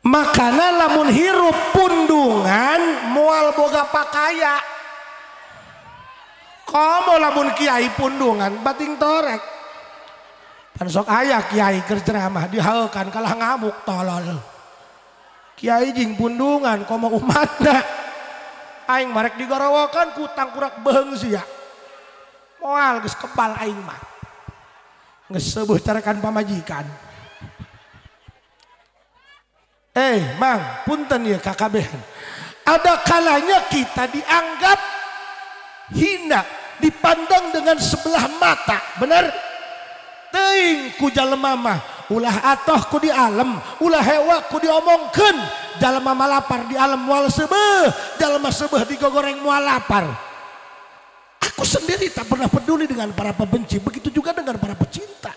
makana lamun hirup pundungan moal boga pakaya. Komo lamun kiai pundungan bating torek. Pan sok aya kiai keur ceramah dihaeukan kalah ngamuk tolol. Kiai jing pundungan komo umatna. Aing marek digorowokan ku tangkurak beheung sia. Moal geus kebal aing mah. Geus seueuh carekan pamajikan. Mang, punten ya kakabehan. Ada kalanya kita dianggap hina, dipandang dengan sebelah mata, bener? Teuing ku jalema mah, ulah atoh ku di alam, ulah hewa ku diomongkeun. Jalema mah lapar di alam moal seubeuh, jalema seubeuh digogoreng moal lapar. Aku sendiri tak pernah peduli dengan para pembenci, begitu juga dengan para pecinta.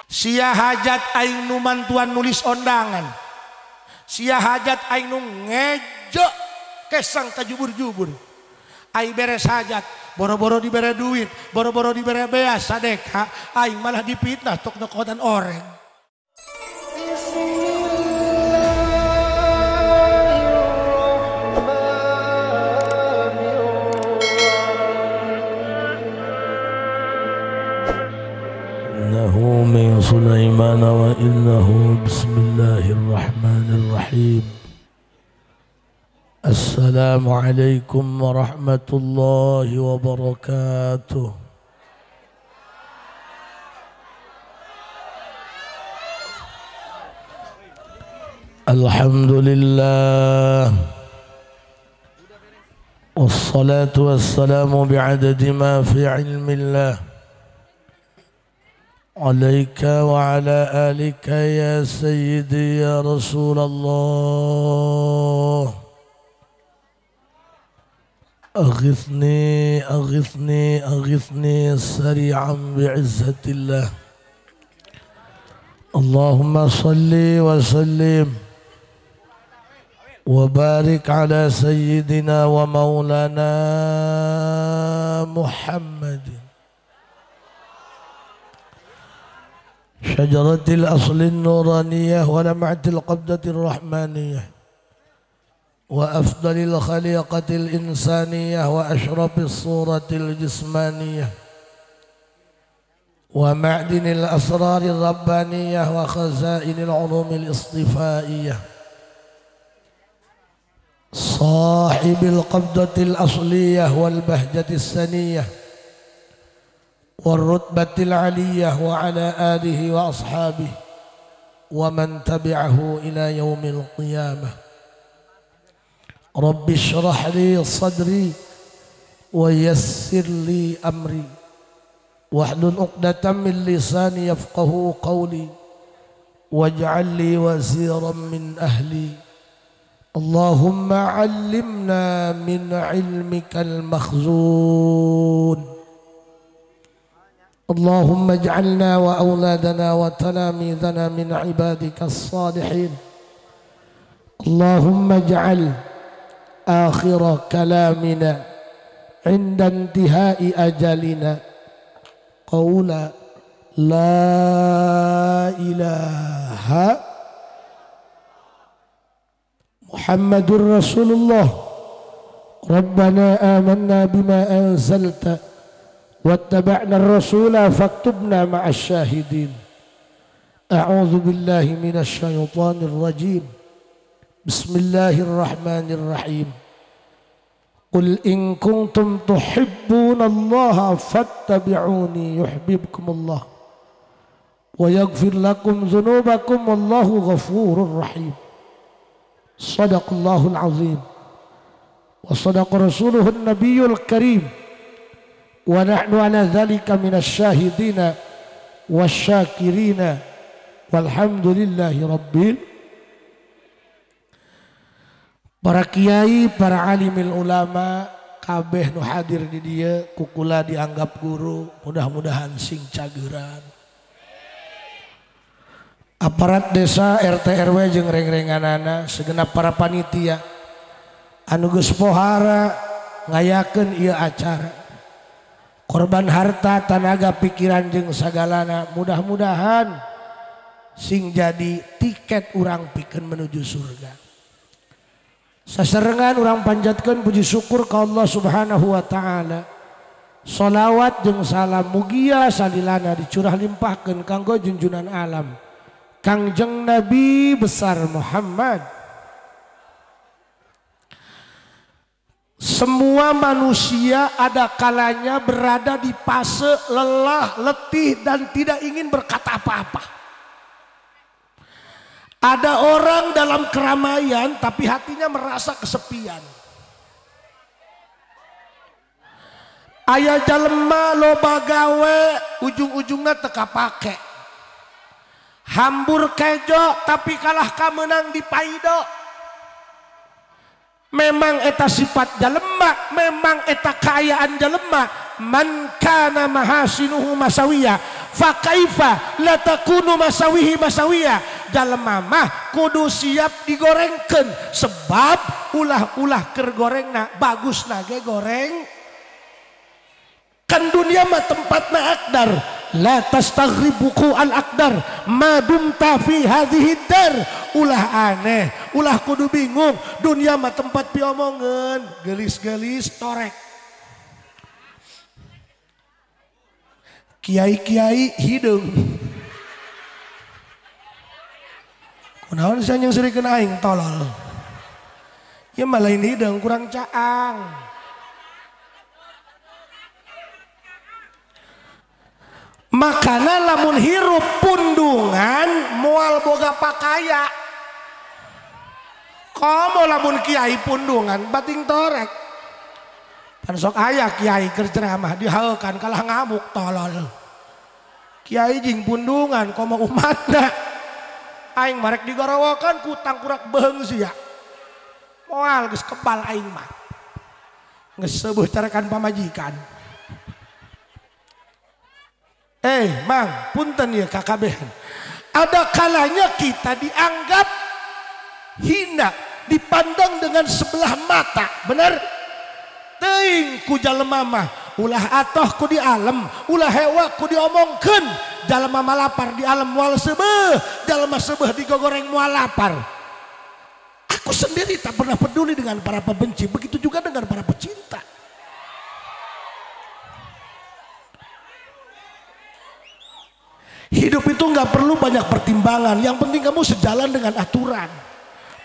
Sia hajat aing nu mantuan nulis ondangan, sia hajat aing nu ngejo kesang kajubur-jubur. Aing beres hajat boro-boro dibere duit, boro-boro dibere beas sadeka, aing malah dipitnah tok nokotan oreng. من سليمان وإنه بسم الله الرحمن الرحيم. السلام عليكم ورحمة الله وبركاته. الحمد لله والصلاة والسلام بعدد ما في علم الله عليك وعلى آلك يا سيدي يا رسول الله. أغثني أغثني أغثني سريعا بعزة الله. اللهم صل وسلم وبارك على سيدنا ومولانا محمد شجرة الأصل النورانية ولمعة القبضة الرحمانية وأفضل الخليقة الإنسانية وأشرف الصورة الجسمانية ومعدن الأسرار الربانية وخزائن العلوم الاصطفائية صاحب القبضة الأصلية والبهجة السنية والرتبة العلية وعلى آله وأصحابه ومن تبعه إلى يوم القيامة. رب اشرح لي صدري ويسر لي أمري واحلل عقدة من لساني يفقه قولي واجعل لي وزيرا من أهلي. اللهم علمنا من علمك المخزون. اللهم اجعلنا وأولادنا وتلاميذنا من عبادك الصالحين. اللهم اجعل آخر كلامنا عند انتهاء أجلنا قول لا إله محمد رسول الله. ربنا آمنا بما أنزلت واتبعنا الرسول فاكتبنا مع الشاهدين. أعوذ بالله من الشيطان الرجيم. بسم الله الرحمن الرحيم. قل إن كنتم تحبون الله فاتبعوني يحببكم الله ويغفر لكم ذنوبكم والله غفور رحيم. صدق الله العظيم وصدق رسوله النبي الكريم ونحن على ذلك من الشاهدين والشاكرين والحمد لله rabbil. Para kiai, para alimil ulama, kabeh nu hadir di dieu kukula dianggap guru, mudah-mudahan sing cageran. Aparat desa, RT RW jeung reng-renganana, segenap para panitia anu geus pohara ngayakeun ieu acara. Korban harta, tenaga, pikiran jeung sagalana, mudah-mudahan sing jadi tiket urang pikeun menuju surga. Saserengan urang panjatkeun puji syukur ka Allah Subhanahu wa taala. Shalawat jeung salam mugia salilana dicurah limpahkeun kanggo junjunan alam Kangjeng Nabi besar Muhammad. Semua manusia ada kalanya berada di fase lelah, letih dan tidak ingin berkata apa-apa. Ada orang dalam keramaian tapi hatinya merasa kesepian. Aya jalema loba gawe ujung-ujungnya teka pake. Hambur kejo tapi kalah kamenang di paido. Memang eta sifat jalema, memang eta kaayaan jalema. Man kana mahasinuhu masawiya fa kaifa la takunu masawihi masawiya. Jalema mah kudu siap digorengkeun sebab ulah-ulah keur gorengna bagusna ge goreng. Kan dunia mah tempatna akdar. La tastaghribuku al akdar ma dumta fi hadhihi dar. Ulah aneh, ulah kudu bingung. Dunia mah tempat piomongan, gelis-gelis torek. Kiai-kiai hidung. Kunaon sih yang sering kena aing tolol. Ya malah ini hidung kurang caang. Makana lamun hirup pundungan moal boga pakaya. Komo lamun kiai pundungan bating torek. Pan sok aya kiai keur ceramah dihaeukan kalah ngamuk tolol. Kiai jing pundungan komo umatna. Aing marek digorowokan ku tangkurak beheung sia. Moal geus kebal aing mah. Geus seueuh carekan pamajikan. Mang, punten ya kakabehan. Ada kalanya kita dianggap hina, dipandang dengan sebelah mata, bener? Teuing ku jalema mah, ulah atoh ku di alam, ulah hewa ku diomongkeun. Jalema mah lapar di alam moal seubeuh, jalema seubeuh digogoreng moal lapar. Aku sendiri tak pernah peduli dengan para pembenci, begitu juga dengan para pecinta. Hidup itu nggak perlu banyak pertimbangan, yang penting kamu sejalan dengan aturan.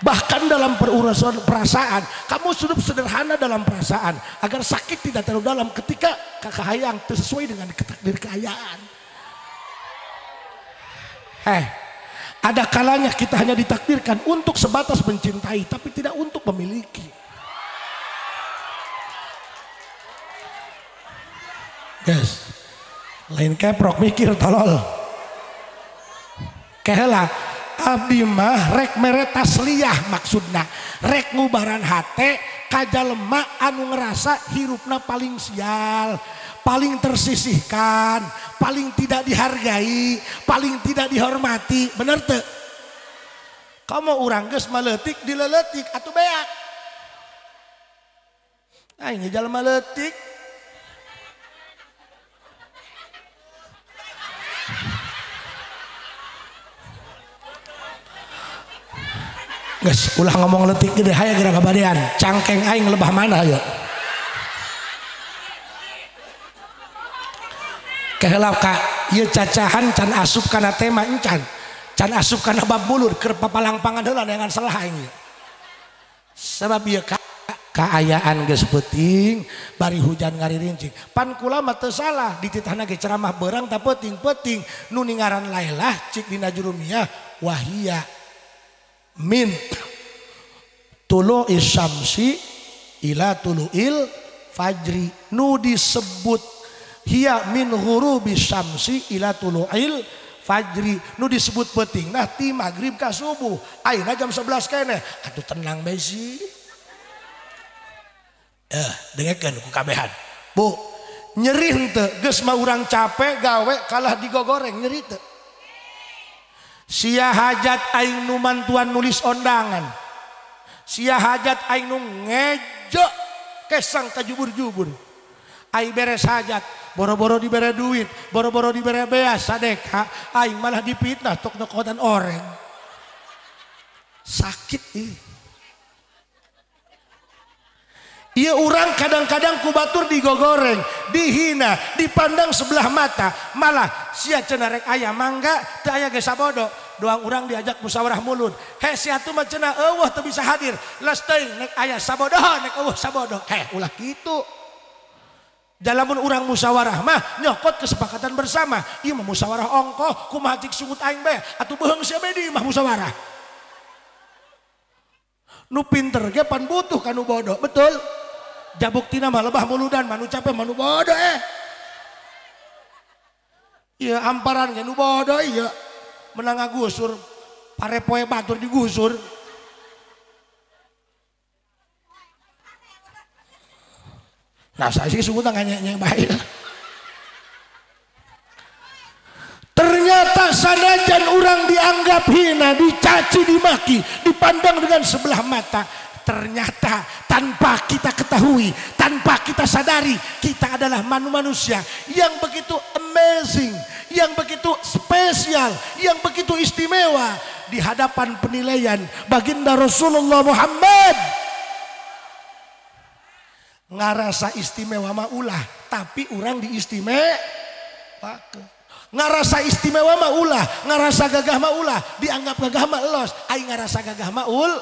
Bahkan dalam perurusan perasaan, kamu hidup sederhana dalam perasaan agar sakit tidak terlalu dalam ketika kakahayang sesuai dengan takdir keayaan. Ada kalanya kita hanya ditakdirkan untuk sebatas mencintai, tapi tidak untuk memiliki. Guys, lain keprok mikir tolol. Kehela abdi mah rek mere tasliyah maksudna rek ngubaran hate ka jalema anu ngerasa hirupna paling sial, paling tersisihkan, paling tidak dihargai, paling tidak dihormati, bener teu? Kamu urang geus maleutik dileleutik atuh beak. Aing jalema leutik. Guys, ulah ngomong letik gede hayang geura kabadean. Cangkeng aing lebah mana ya? Keheula ka ieu cacahan can asup kana tema encan. Can asup kana bab bulur keur papalang-pangan heula dengan salah aing. Sabab ieu kaayaan geus peuting bari hujan ngaririncing. Pan kula mah teu salah dititahna ge ceramah beurang ta peuting-peuting nu ningaran Lailah cik dina jurumiyah wahia min tulu isyamsi ila tuluil fajri nu disebut hiya min ghurubi syamsi ila tuluil fajri nu disebut peuting nah ti magrib ka subuh ayeuna jam 11 keneh atuh tenang bae sih dengekeun ku kabehan Bu nyeri henteu geus mah urang capek gawe kalah digogoreng nyeri teu sia hajat aing nu mantuan nulis ondangan, sia hajat aing nu ngejo kesang kajubur-jubur, aing beres hajat boro-boro dibere duit, boro-boro dibere bea sadeka, aing malah dipitnah tok nokotan oreng. Sakit ih. Iya orang kadang-kadang kubatur digogoreng, dihina, dipandang sebelah mata, malah sia cenah rek aya mangga teu aya ge sabodo. Doang orang diajak musyawarah mulut. He sia atuh mah cenah eueuh teu bisa hadir. Las teuing nek aya sabodo, nek eueuh sabodo. Ulah kitu. Jalamun urang musyawarah mah nyokot kesepakatan bersama. Ieu mah musyawarah ongkoh kumaha cik sungut aing bae atuh beheung sia bae di mah musyawarah. Nu pinter ge pan butuh kanu bodoh, betul? Jabuktina mah lebah muludan manu capek manu bodoh Iya amparan ge nu bodoh ieu. Menang ngagusur parepoe batur digusur. Nah saya sih sungut nganyek-nyek bae. Ternyata sanajan orang dianggap hina, dicaci, dimaki, dipandang dengan sebelah mata, ternyata tanpa kita ketahui, tanpa kita sadari, kita adalah manusia yang begitu amazing, yang begitu spesial, yang begitu istimewa di hadapan penilaian baginda Rasulullah Muhammad. Ngarasa istimewa mah ulah, tapi orang diistimewakeun. Ngarasa istimewa mah ulah, ngarasa gagah mah ulah, dianggap gagah mah elos, aing ngarasa gagah mah ulah.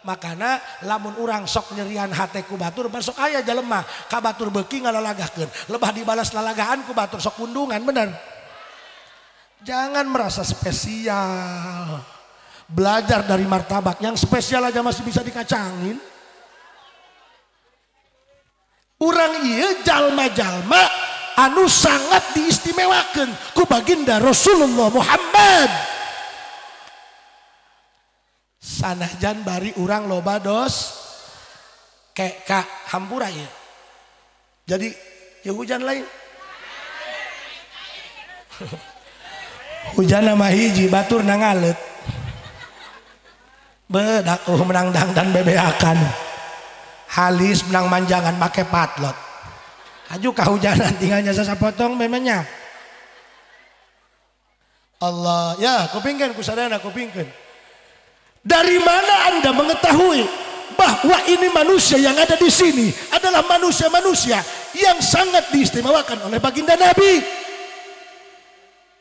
Makana lamun urang sok nyerian hate ku batur masuk aya jelema ka batur beuki ngalalagahkeun, lebah dibalas lalagaan ku batur sok kundungan, bener. Jangan merasa spesial. Belajar dari martabak, yang spesial aja masih bisa dikacangin. Urang ieu jalma-jalma anu sangat diistimewakan ku baginda Rasulullah Muhammad. Sanajan bari urang loba dos kayak ka hampura ya. Jadi ya hujan lain. Hujan nama hiji batur nangalet. Bedak menang dangdan bebeakan. Halis menang manjangan make patlot. Aju kahujanan tinggalnya sasapotong memangnya. Allah ya kupingkan kusadana kupingkan. Dari mana Anda mengetahui bahwa ini manusia yang ada di sini adalah manusia-manusia yang sangat diistimewakan oleh baginda Nabi?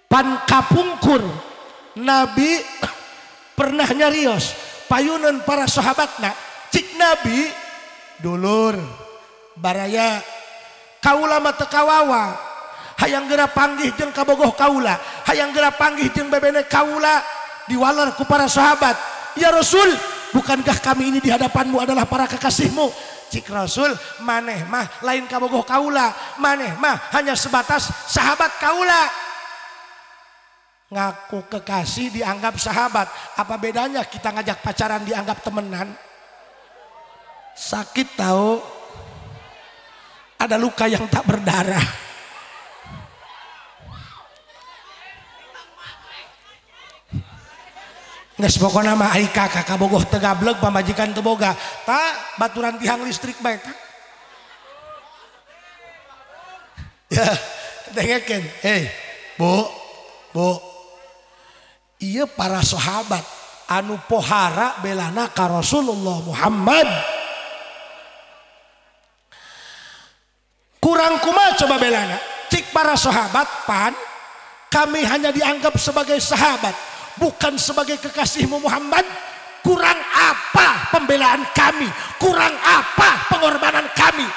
Pan kapungkur Nabi pernah nyarios payunan para sahabatna cik Nabi dulur baraya kaula mah teu kawawa hayang geura panggih jeung kabogoh kaula hayang geura panggih jeung bebene kaula diwalar ku para sahabat. Ya Rasul, bukankah kami ini di hadapanmu adalah para kekasihmu? Cik Rasul, maneh mah lain kabogoh kaula, maneh mah hanya sebatas sahabat kaula. Ngaku kekasih dianggap sahabat, apa bedanya kita ngajak pacaran dianggap temenan? Sakit tahu. Ada luka yang tak berdarah. Nges pokokna mah ai kakak kabogoh teu gablek pamajikan teu boga. Tak baturan tiang listrik bae tak. Ya, dengekeun. Bu. Ieu para sahabat anu pohara belana ka Rasulullah Muhammad. Kurang kumaha coba belana? Cik para sahabat pan kami hanya dianggap sebagai sahabat, bukan sebagai kekasihmu Muhammad. Kurang apa pembelaan kami? Kurang apa pengorbanan kami?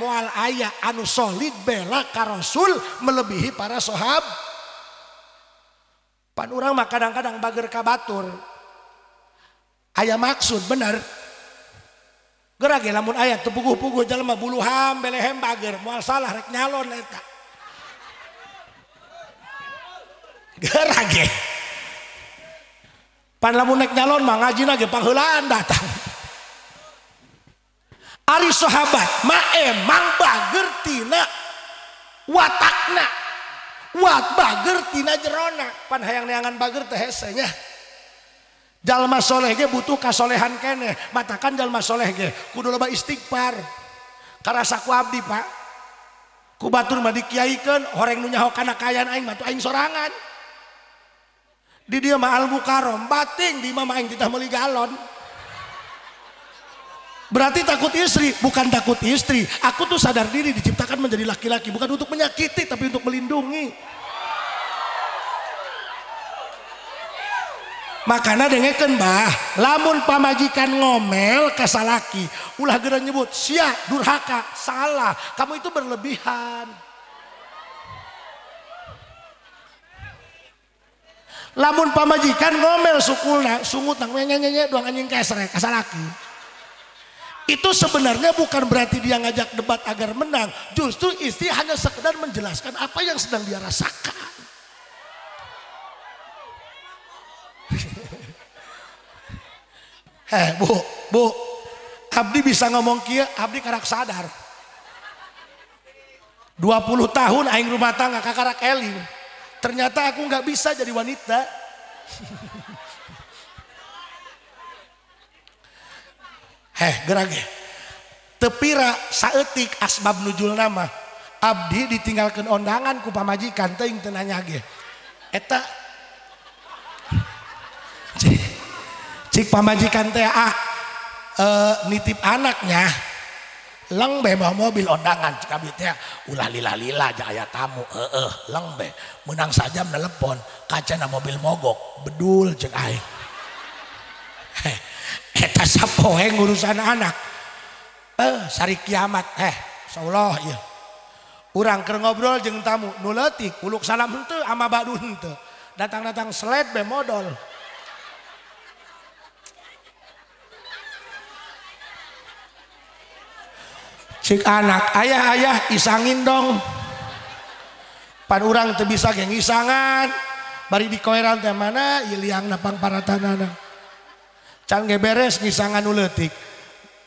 Moal aya anu solid bela ka Rasul melebihi para sahabat. Pan urang mah kadang-kadang bager ka batur. Aya maksud bener. Gerage lamun aya teu puguh-puguh jalma buluham belehem bager moal salah rek nyalon eta. Gerage. Pan lamun nek nyalon mah ngajina ge pangheulaan datang. Ari sahabat mah emang bager tina watakna. Wat bager tina jerona. Pan hayang neangan bager teh hese nya. Jalma soleh ge butuh kasolehan keneh. Matakan jalma soleh ge kudu loba istighfar. Karasa ku abdi Pak. ku batur mah dikiaikeun horeng nu nyaho kana kayaan aing mah aing sorangan di dieu mah al-mukarram bating di mama aing titah meuli galon. Berarti takut istri, bukan takut istri. Aku tuh sadar diri diciptakan menjadi laki-laki bukan untuk menyakiti tapi untuk melindungi. Makanya dengekeun bah, lamun pamajikan ngomel ka salaki, ulah geura nyebut sia, durhaka, salah. Kamu itu berlebihan. Lamun pamajikan ngomel sukulna, sungut nang nyenye doang anjing kesrek ka salaki. Itu sebenarnya bukan berarti dia ngajak debat agar menang. Justru istri hanya sekedar menjelaskan apa yang sedang dia rasakan. Bu, abdi bisa ngomong kieu, abdi karak sadar. 20 tahun aing rumah tangga kakarak eling. Ternyata aku nggak bisa jadi wanita. Gerage tepira saeutik asbab nujul nama abdi ditinggalkan ondangan ku pamajikan teuing teu nanya ge eta cik pamajikan teh nitip anaknya leng be bawa mobil ondangan cik abdi teh ulah lila-lila aja aya tamu leng be menang saja menelepon kacana mobil mogok bedul cek aing eta sapoe ngurusan anak sari kiamat insyaallah ieu urang keur ngobrol jeung tamu nu leutik uluk salam henteu ama badu henteu datang-datang sled be modal cik anak ayah isangin dong pan urang teu bisa ge ngisangan bari di koeran teh mana ieu liangna pangparatanana can ge beres ngisangan nu leutik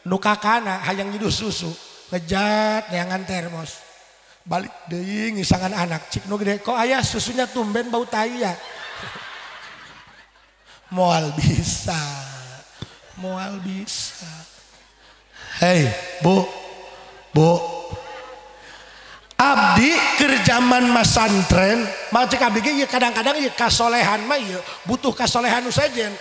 nu kakana hayang nyiduh susu ngejat neangan termos balik deui ngisangan anak cik nu gede kok aya susunya tumben bau tai ya moal bisa hei bu abdi keur zaman masantren mah cek abdi ge kadang-kadang ieu kasolehan mah ieu butuh kasolehan nu sejen.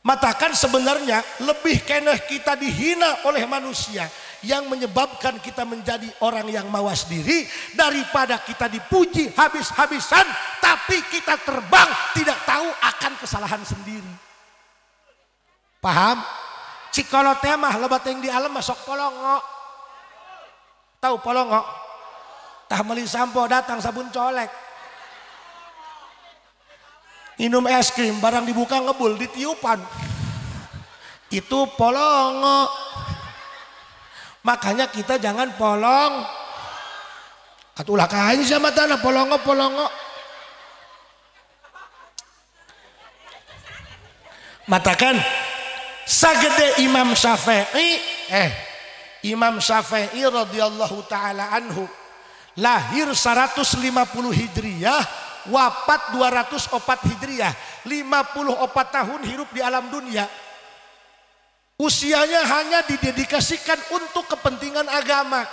Matakan sebenarnya lebih keneh kita dihina oleh manusia yang menyebabkan kita menjadi orang yang mawas diri daripada kita dipuji habis-habisan tapi kita terbang tidak tahu akan kesalahan sendiri. Paham? Cikolo teh mah lebat yang di alam masuk polongo. Tahu polongo? Tah meuli sampo datang sabun colek. Minum es krim barang dibuka ngebul ditiupan itu polongo. Makanya kita jangan polong atulah kain sama tanah polongo matakan sagede Imam Syafi'i radhiyallahu taala anhu lahir 150 Hijriyah wafat 204 Hijriah 54 tahun hidup di alam dunia. Usianya hanya didedikasikan untuk kepentingan agama,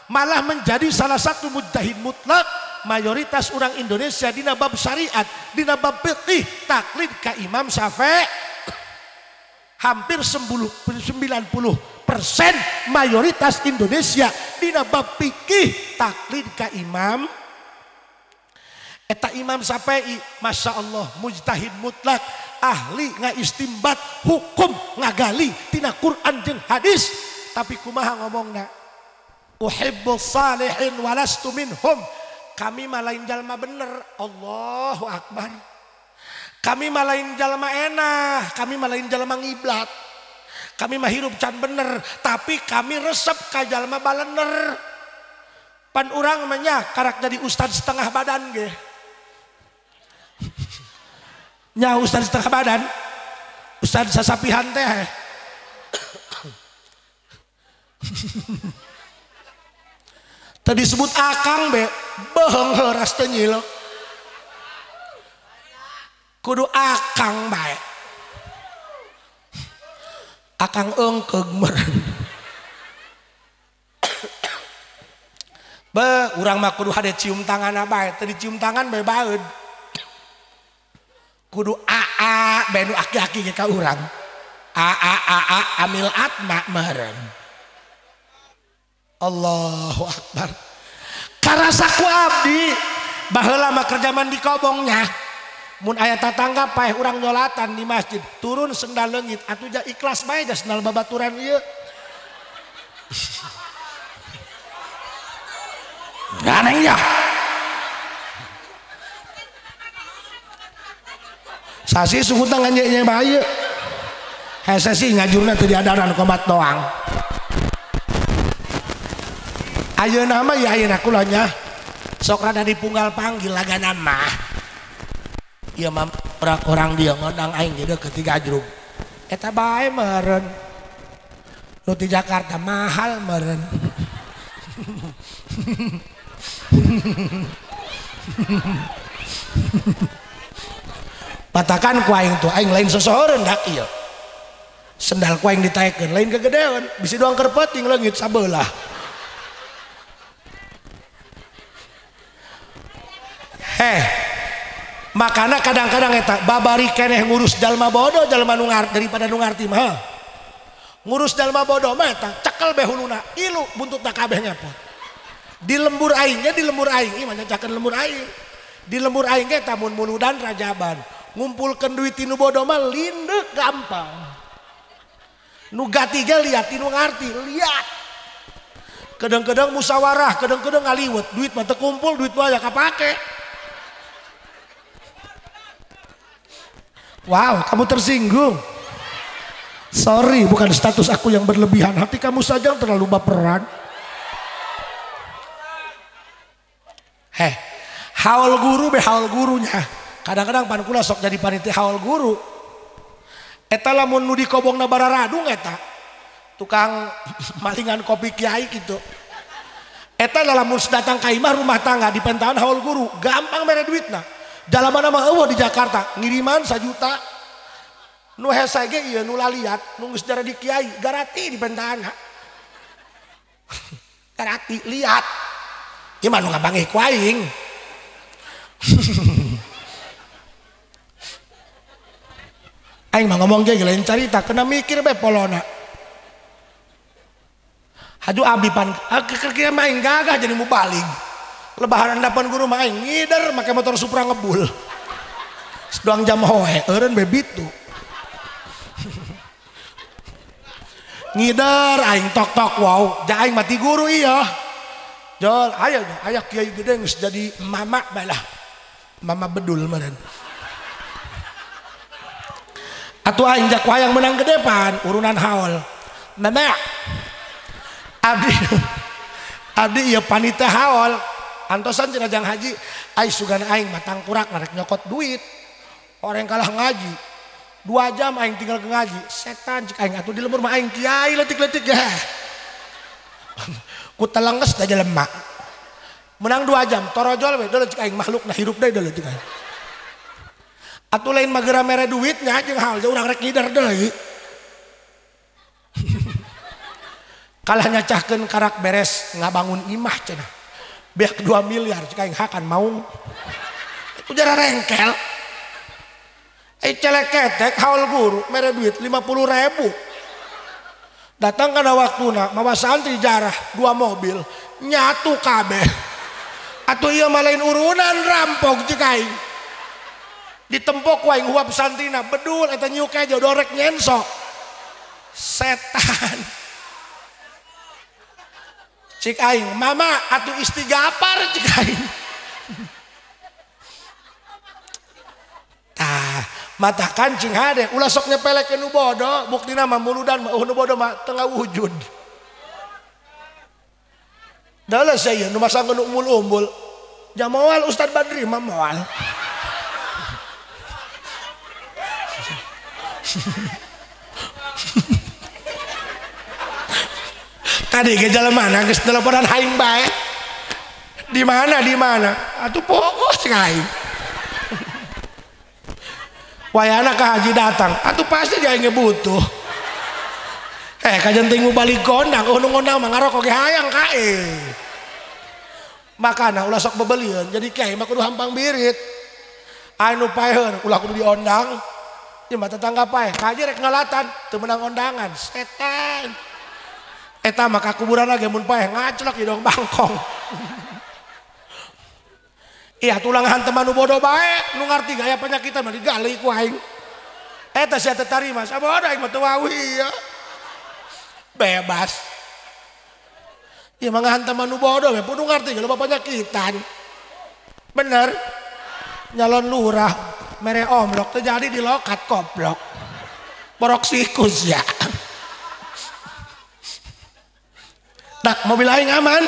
malah menjadi salah satu mujtahid mutlak mayoritas orang Indonesia dina bab syariat, dina bab fiqih taklid ka Imam Syafi'i. Hampir 90% mayoritas Indonesia dina bab fikih taklid ka Imam eta Imam Syafi'i. Masya Allah mujtahid mutlak, ahli ngaistimbat hukum ngagali tina Quran jeung hadis. Tapi kumaha ngomongna, uhibbus salihin walastu minhum. Kami mah lain jalma bener. Allahu Akbar. Kami mah lain jalma enah, kami mah lain jalma ngiblat. Kami mah hirup can bener, tapi kami resep ka jalma balener. Pan urang mah nya karak jadi ustad setengah badan ge. Nya ustad setengah badan, ustad sasapihan teh. Tadi disebut akang be, beheung heuras teu nyileu. Kudu akang bae. Akang eungkeug meureun. urang mah kudu hade cium tangan bae, teu dicium tangan bae baeud. Kudu aa bae nu aki-aki ge ka urang. Aa amil atma meureun. Allahu Akbar. Karasa ku abdi baheula mah kerjaman di kobongnya. Mun aya tatangga paeh urang nyolatan di masjid, turun sendal leungit atuh ja ikhlas bae ja sendal babaturan ieu. Ganeng ya. Sasi suku tangan nya bae. Hese sih ngajurna teu diadaran komat doang. Ayeuna mah ya ayeuna kulanya sok rada dipunggal panggil lagana mah. Ieu mah orang dia ngondang aing ge ketiga ajrug. Eta bae meureun. Nu ti Jakarta mahal meureun. Patakan ku aing tuh aing lain sosoheureun dak ieu. Sendal ku aing ditaekeun lain kegedean, bisi doang keur peuting leungit sabelah. Makana kadang-kadang eta babari keneh ngurus jalma bodoh jalma nu ngarti daripada nu ngarti mah. Ngurus jalma bodoh mah eta cekel be huluna, ilu buntutna kabeh ngepot. Di lembur aing ge di lembur aing ieu mah nyacakeun lembur aing. Di lembur aing ge tamun muludan rajaban. Ngumpulkeun duit tinu bodoh mah lindeuk gampang. Nu gati ge liat tinu ngarti, liat. Kadang-kadang musyawarah, kadang-kadang ngaliwet, duit mah teu kumpul, duit mah aya kapake. Wow, kamu tersinggung. Sorry, bukan status aku yang berlebihan. Hati kamu saja yang terlalu baperan. Haul guru be haul gurunya. Kadang-kadang pan kula sok jadi panitia haul guru. Eta lamun nu di kobongna Bararadung eta. Tukang malingan kopi kiai gitu. Eta lamun datang ka imah rumah tangga di pentaan haul guru, gampang mere duitna. Dalaman mah eueuh di Jakarta ngiriman 1 juta. Nu hese ge ieu nu laliat nu geus dara di kiai garati di pentana. Garati liat. Ieu mah nu ngabangeh ku aing. Aing mah ngomong ge lain carita kena mikir bae polona. Haju abdi pan kira main gagah jadi mubalig. Lebahan handapan guru mah aing ngider make motor Supra ngebul. Sedoang jam hoe eureun be bitu. Ngider aing tok-tok wow, ja aing mati guru ieu. Jol aya kiai gede geus jadi mama bae lah. Mama bedul meureun. Atuh aing jak wayang menang gede pan urunan haul. Mama abdi ieu panitia haul. Antosan jenajang haji ai sugan aing matang kurak narek nyokot duit orang kalah ngaji 2 jam aing tinggal ke ngaji setan cik aing atuh di lembur mah aing kiai letik-letik ya ku telengges da jelema menang 2 jam torojol we deuleut cik aing makhluk na hirup deui deuleut cik aing atuh lain magera mere duitnya jeung hal jeung urang rek ngider deui kalah nyacahkeun karak beres ngabangun imah cenah beak 2 miliar cik aing hakan mau itu jara rengkel celek ketek haul guru mere duit 50.000 datang kana waktuna mawa santri jarah 2 mobil nyatu kabeh atuh ieu mah lain urunan rampok cik aing ditempok wae huap santrina bedul eta nyuke jodorek nyenso setan cik aing mama atuh istigapar cik aing tah mata kancing hade ulah sok nyepelekeun nu bodoh buktina mah muludan mah nu bodoh mah tengah wujud dalah saya nu masang nu umbul-umbul jamoal Ustad Badri mah moal tadi ke jalan mana geus teleponan haing bae di mana atuh pokok cai wayana ka haji datang atuh pasti dia ge butuh kajenting mu balik gondang nu ngondang mah ngarokok ge hayang kae makana ulah sok bebelian jadi kiai mah kudu hampang birit anu paeheun ulah kudu diondang ieu mah tetangga pae kaji rek ngalatan teu meunang ondangan setan eta mah ka kuburan ge mun pae ngaclok di dong bangkong iya tulang hanteman nu bodoh bae nu ngarti gaya penyakitan mah digali ku aing eta sia teu tarima sabodo aing mah teu wawi ya bebas iya mah hanteman nu bodoh we kudu ngarti loba penyakitan bener nyalon lurah mere omlok teu jadi di lokat koplok borok sikus ya tak mobil aing aman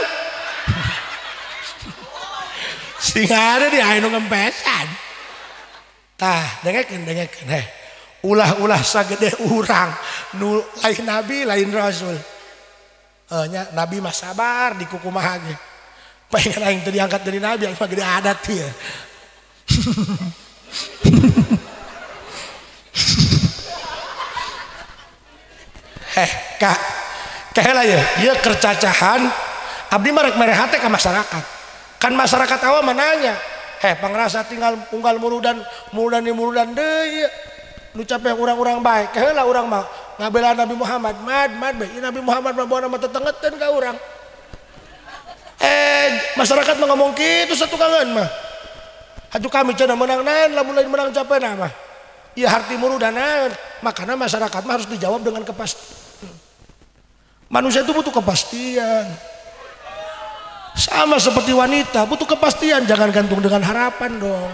sing ada di aing nu ngempesan tah dengekeun ulah sagede urang nu lain nabi lain rasul nya nabi mah sabar di kukumaha ge pengen aing teu diangkat dari nabi aing mah gede adat ieu kak kaheula ya ieu kercacahan abdi mah rek mere hate ka masyarakat kan masyarakat awal mananya pangrasa tinggal unggal muludan deui nu capek urang-urang baik kaheula urang mah ngabela Nabi Muhammad mad bae Nabi Muhammad mah bawa nama tetengeteun ka urang masyarakat mah ngomong kitu satukangan mah atuh kami cenah menang naon lamun lain menang capena mah ieu harti muludan naon makana masyarakat mah harus dijawab dengan kepastian manusia itu butuh kepastian sama seperti wanita butuh kepastian jangan gantung dengan harapan dong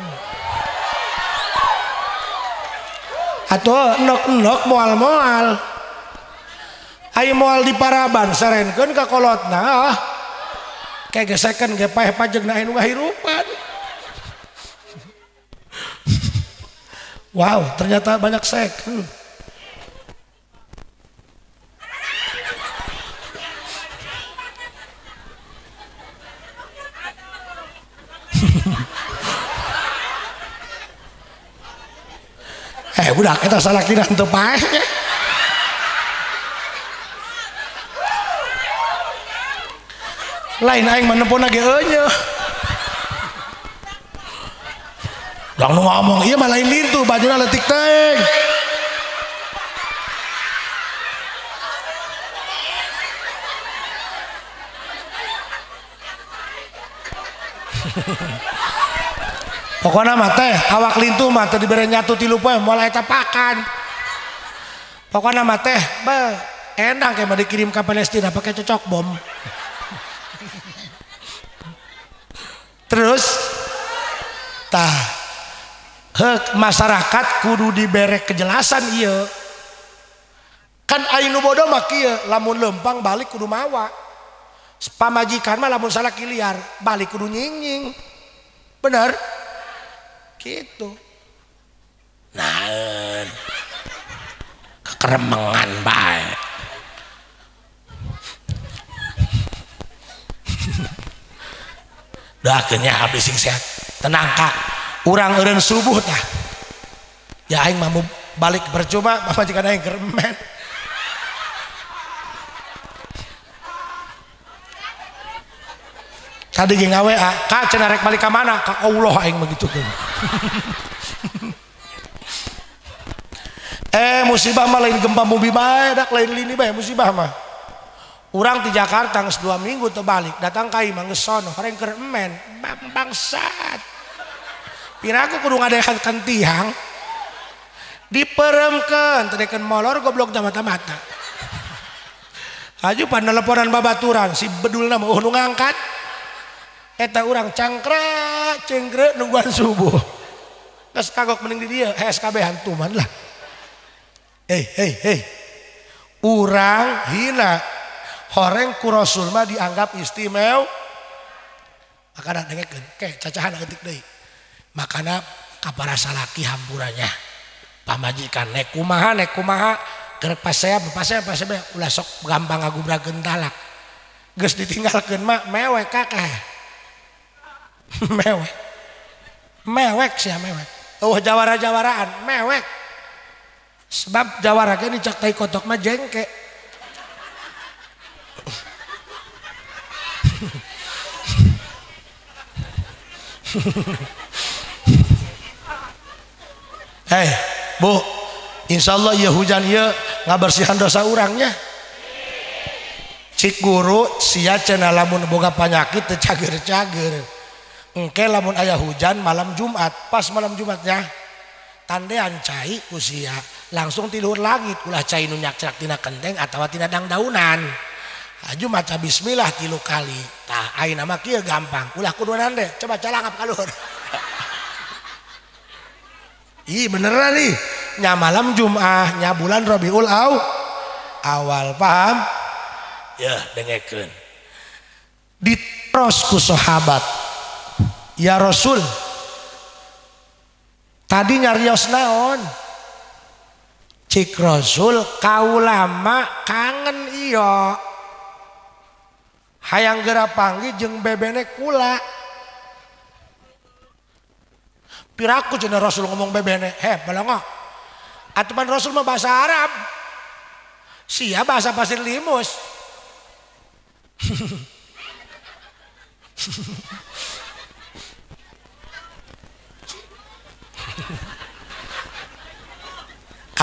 atau enok moal ayo moal di paraban sarenkeun ka kolotna kayak gesekan ge paeh pajegna anu ngahirupan wow ternyata banyak second udah kita salah kira teu paeh lain aing manepona ge eueuh lang nu ngomong ieu mah lain ditu bajuna leutik teh pokoknya mah teh awak lintu mah teu dibere nyatu 3 poe mulai eta pakan pokoknya mah teh endang kayak mah dikirim ke Palestina pakai cocok bom terus tah masyarakat kudu dibere kejelasan ieu kan ainu bodoh mah kieu lamun lempang balik kudu mawa pamajikan mah lamun salah kiliar balik kudu nying bener gitu naon keremengan bae doakeun nya habis sing sehat tenang kak urang eureun subuh tah ya aing mah balik percuma pamajikan aing keremen tadi ge ngawe kak cenah rek balik ka mana ka Allah aing mah gitukeun musibah mah lain gempa bumi bae dak lain lini bae musibah mah urang di Jakarta geus 2 minggu teu balik datang ka imah geus sono horeng keur emen bangsat piraku kudu ngadehakeun tiang diperemkeun teu deken molor goblok mata-mata aju pan teleponan babaturan si bedulna mah nu ngangkat eta urang cengkre nungguan subuh geus kagok mending di dieu SKB hantuman lah urang hina horeng ku Rasul mah dianggap istimewa makana dengekeun ke cacahan eutik deui makana ka para salaki hampurannya pamajikan nek kumaha keur pasea ulah sok gampang ngagubrakeun talak geus ditinggalkeun mah mewek kakek mewek sia mewek jawara-jawaraan mewek sebab jawara ge dicak tai kotok mah jengke Hei Bu, insya Allah ya hujan ya ngabersihan dosa orangnya. Cik guru sia cenah lamun boga penyakit teu cager-cager. Engke lamun aya hujan malam Jumat, pas malam Jumatnya tandean cai ku sia langsung ti luhur langit ulah cai nu nyakrak tina kenteng atawa tina dangdaunan. Aju maca bismillah 3 kali. Tah ayeuna mah kieu gampang. Ulah kudunan deh, coba calangap ka luhur. Ih beneran nih. Nya malam Jumat, nya bulan Rabiul Awal, paham? Ya, dengekeun. Ditros ku sahabat. Ya Rasul, tadi nyarios naon? Cik Rasul, kaula mah kangen iyo. Hayang geura panggih jeung bebene kula. Piraku cenah Rasul ngomong bebene, balongo. Atupan Rasul mah bahasa Arab. Sia bahasa pasir limus.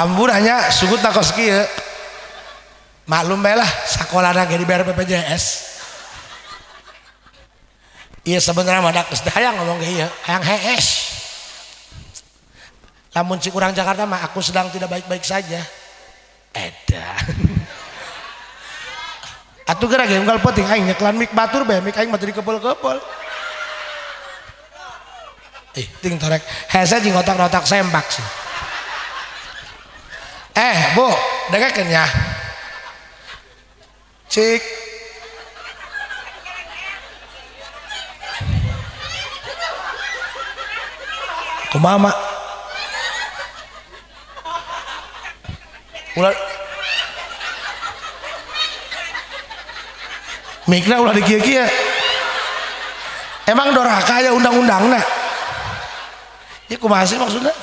Amburanya sugut takos kieu. Maklum bae lah sakolana ge di BPJS. Iya sebenarnya mah geus hayang ngomong ge ieu, hayang hees. Lamun cik urang Jakarta mah aku sedang tidak baik-baik saja. Edan. Atuh geura ge unggal penting aing nyeklan mik batur bae, mik aing mah teu dikepul-kepul. Ting torek hese jeung otak-otak sempak sih. Bu, dengekeun ya. Cik kumaha mak? Ulah mikna ulah di kieu-kieu. Emang doraka aya undang-undangna? Ieu kumaha sih maksudna?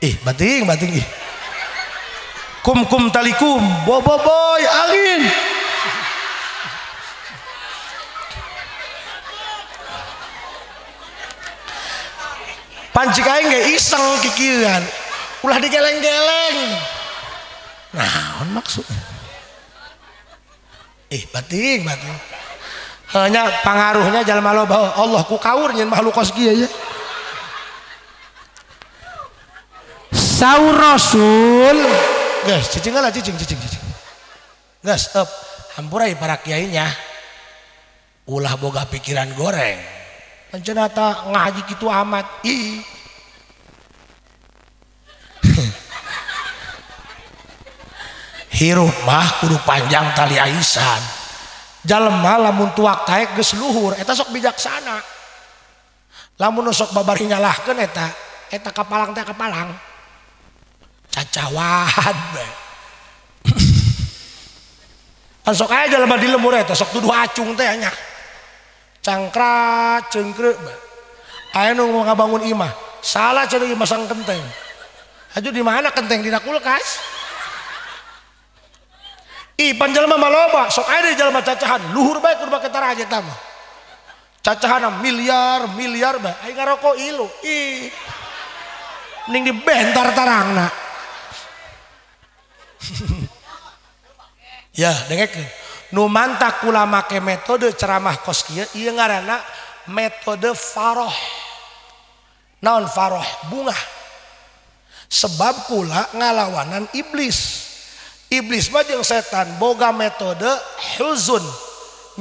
Bating ih. Kum talikum, boy angin. Pancik aing ge iseng kikieuan. Ulah digeleng-geleng. Naon maksudnya? Bating. Hanya pengaruhnya jalma loba Allah ku kaur nyeun makhluk kos kieu ya. Saur Rasul, guys, cicing. Guys, hampurai para kiainya, ulah boga pikiran goreng. Pancenata ngaji kitu amat, Hirup mah kudu panjang tali aisan. Jalema lamun tuak taek geus luhur, eta sok bijaksana. Lamun sok babari nyalahkeun eta kapalang teh kapalang. Cacawan be. Sok aya jalema di lemur eta sok tuduh acung teh nya. Cangkra cengkreu be. Aya nu ngabangun imah, salah cenah imah masang kenteng. Aju di mana kenteng dina kulkas? Pan jalema maloba, sok aya di jalema cacahan, luhur bae kudu make taraje tah mah. Cacahan miliar bae, aing ngaroko ilu. Ning dibentar tarangna. Ya dengekeun nu mantak kula make metode ceramah kos kieu ieu ngaranna metode faroh. Naon faroh? Bunga. Sebab kula ngalawanan iblis mah jeung setan boga metode huzun,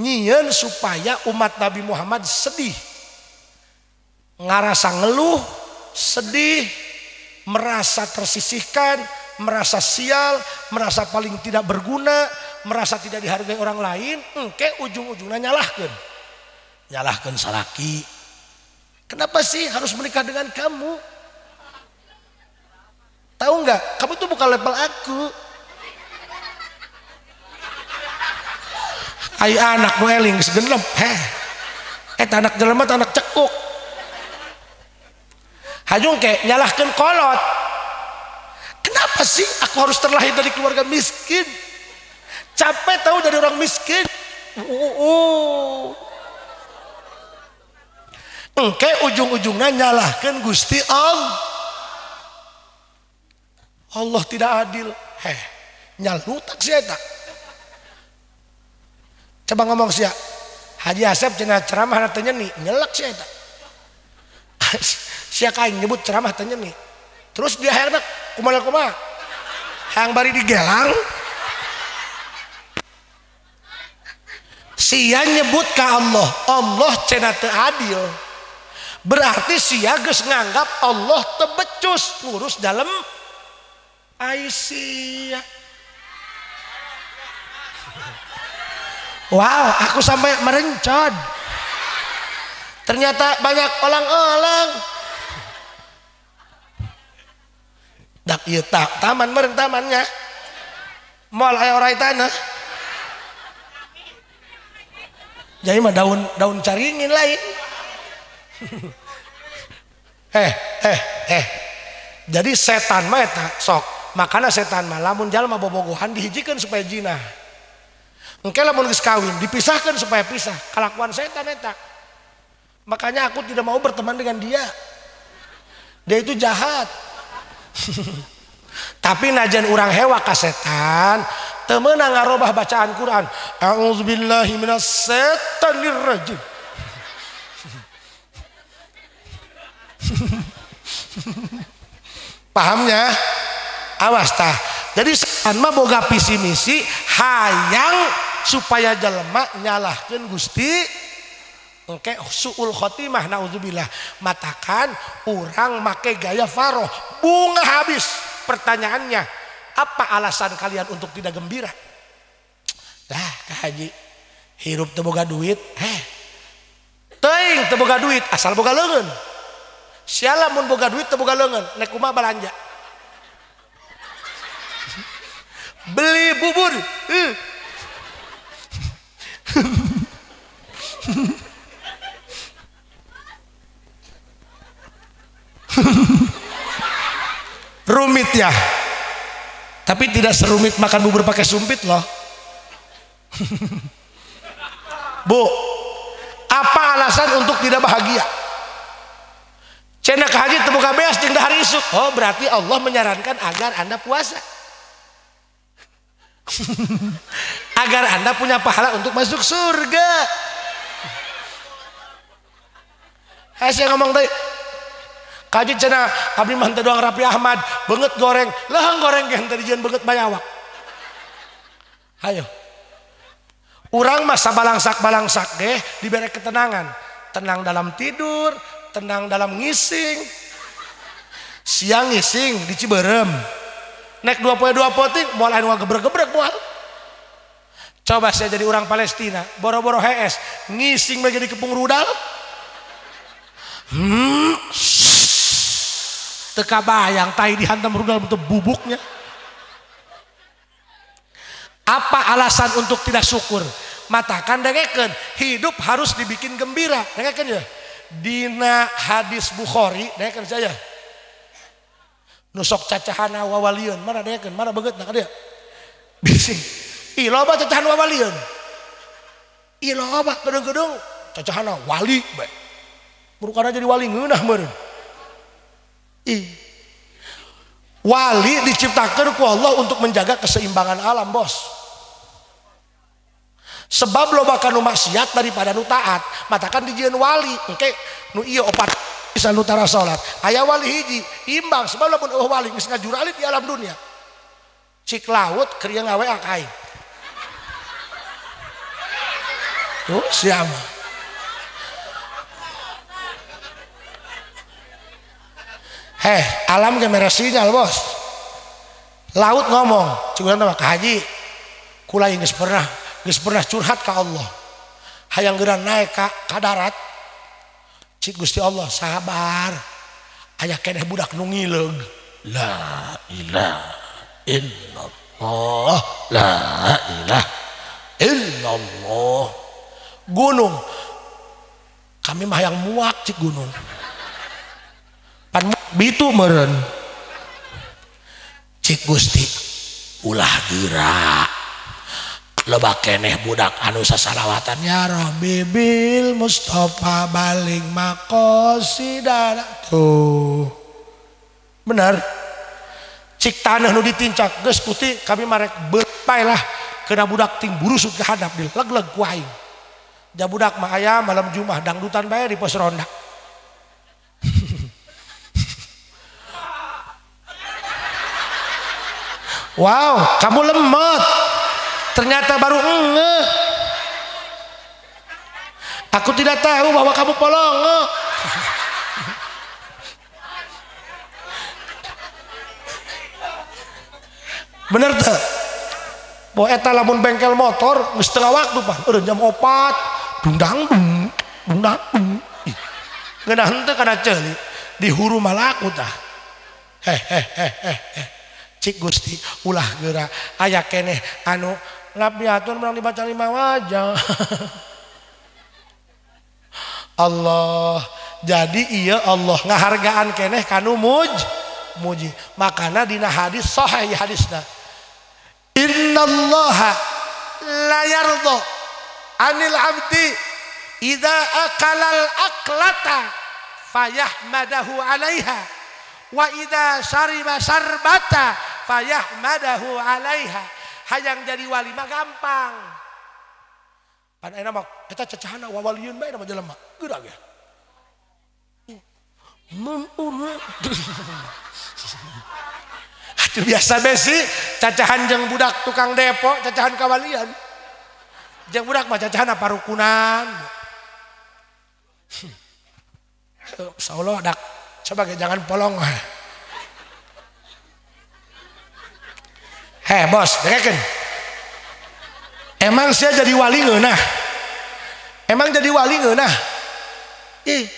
nyieun supaya umat Nabi Muhammad sedih, ngarasa ngeluh, sedih, merasa tersisihkan, merasa sial, merasa paling tidak berguna, merasa tidak dihargai orang lain. Engke ujung-ujungnya nyalahkan salaki. Kenapa sih harus menikah dengan kamu? Tahu nggak? Kamu tuh bukan level aku. Ai anak nu eling segenep, eta anak jelema anak cekuk. Hajung ke nyalahkan kolot. Kenapa sih aku harus terlahir dari keluarga miskin? Capek tahu dari orang miskin. engke ujung-ujungnya nyalahkan Gusti Allah. Allah tidak adil. Nyalutak sih eta. Coba ngomong sia. Haji Asep cenah ceramah teu nyeni, nyelek sih eta. Sia kain nyebut ceramah teu nyeni. Terus dia hayang kumaha? Hayang bari digelang. Sia nyebut ka Allah, Allah cenah teu adil. Berarti sia geus nganggap Allah teu becus ngurus dalam Aisyah. Wow, aku sampai merencod. Ternyata banyak olang-olang. Dak ieu taman meureun tamannya. Moal aya oraitana. Jadi mah daun caringin lain. Jadi setan mah eta sok. Makana setan mah lamun jalma bobogohan dihijikeun supaya jinah. Engke lamun geus kawin dipisahkan supaya pisah. Kalakuan setan eta. Makanya aku tidak mau berteman dengan dia. Dia itu jahat. Tapi najan urang hewa ka setan, teu meunang ngarobah bacaan Quran. A'udzubillahi minasyaitonir rajim. Pahamnya? Awas tah. Jadi setan mah boga visi misi hayang supaya jelema nyalahkeun Gusti. Engke suul khotimah naudzubillah. Matakan urang make gaya faroh bunga habis. Pertanyaannya, apa alasan kalian untuk tidak gembira? Dah Kak Haji, hirup teu boga duit, teuing teu boga duit asal boga leungeun. Siala mun boga duit teu boga leungeun, nek kumaha balanja? Beli bubur. Rumit ya, tapi tidak serumit makan bubur pakai sumpit loh. Bu, apa alasan untuk tidak bahagia? Cenah ka haji teu boga beas jeung dahar isuk. Oh, berarti Allah menyarankan agar Anda puasa. Agar Anda punya pahala untuk masuk surga. Saya ngomong tadi kaji cenah abdi mah teu doang Rapi Ahmad beungeut goreng leheng goreng ge henteu dijieun beungeut bayawak. Hayo urang mah sabalangsak-balangsak ge dibere ketenangan, tenang dalam tidur, tenang dalam ngising. Siang ngising di Ciberem nek 2 poe ting moal anu gebrek-gebrek moal. Coba saya jadi orang Palestina boro-boro HS ngising bae jadi kepung rudal. Teka bayang tai dihantam rudal bentuk bubuknya. Apa alasan untuk tidak syukur? Matakan dengekeun, hidup harus dibikin gembira. Dengekeun ya. Dina hadis Bukhari, dengekeun saya. Nusok cacahana wawaliun, mana dengekeun, mana beungeutna ka dieu? Bising. Ih loba cacahan wawaliun. Ih loba gedung-gedung cacahana wali bae. Murukana jadi wali ngeunah meureun. Wali diciptakan ku Allah untuk menjaga keseimbangan alam, bos. Sebab loba kanu maksiat daripada nu taat. Matakan dijieun wali engke nu ieu opat bisa nu tara salat. Aya wali hiji imbang sebab lamun wali geus ngajuralit di alam dunia. Cik laut keur ieu ngawe akai. Tuh siapa? Alam ge mere sinyal, bos. Laut ngomong, ciguran mah Kak Haji, kula geus pernah curhat ka Allah. Hayang geura naik ka darat. Cik Gusti Allah, sabar. Aya keneh budak nu ngileug. La ilaha illallah. La ilaha illallah. Gunung. Kami mah hayang muak cik gunung. Pan bitu meureun. Cik Gusti ulah geura loba keneh budak anu sasalawatan ya Rabbi bil Mustafa baling makosidana tuh bener cik tanah nu ditincak geus kuti kami marek bepai lah kena budak ting burusut ke hadap di leg-leg ku aing ja budak mah aya malam Jumat dangdutan bae di pos ronda wow kamu lemot ternyata baru ngeh. Aku tidak tahu bahwa kamu polongo. Bener tuh. Bahwa eta lamun bengkel motor geus tengah waktu Pak. Udah jam 4. Dundang dundang. Geunah henteu kana ceuli di huru malaku tah. Cik Gusti ulah geura aya keneh anu lapiatur menang dibaca 5 wajah. Allah jadi iya Allah ngahargaan keneh kanu muji makana dina hadis sahih hadisna innallaha la yardha anil abdi idza akalal aklata fayahmadahu alaiha wa idza syariba syarbata fayahmadahu alaiha. Hayang jadi wali mah gampang. Pan ayeuna mah eta cacahana wawalieun bae mah jelema. Geura ge. Atuh biasa besi cacahan jeung budak tukang depo, cacahan kawalian. Jeung budak mah cacahan parukunan. Insyaallah dak coba ge jangan polong. Heh bos, dengarkan. Emang saya jadi wali ngeunah? Emang jadi wali ngeunah? Ih.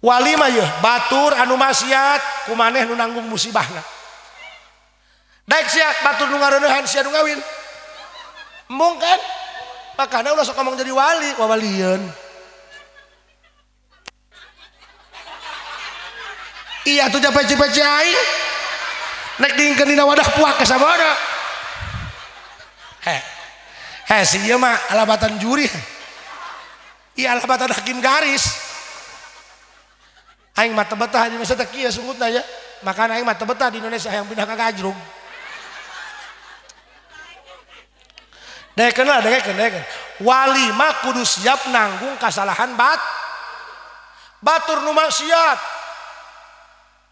Wali mah yeuh batur anu maksiat ku maneh nu nanggung musibahna. Daek sia batur nu ngareuneuhan sia nu ngawin. Embung kan? Makana ulah sok ngomong jadi wali, wawalieun. Iya tuh peci-peci aing. Nek diingkeun dina wadah puak ke sabada. Si ieu mah alabatan juri. Iya alabatan hakim garis. Aing mah teu betah di Indonesia teh kieu sungutna ya. Makana aing mah teu betah di Indonesia hayang pindah ka Gajrung. Dengekeun lah, dengekeun. Wali mah kudu siap nanggung kasalahan batur nu maksiat.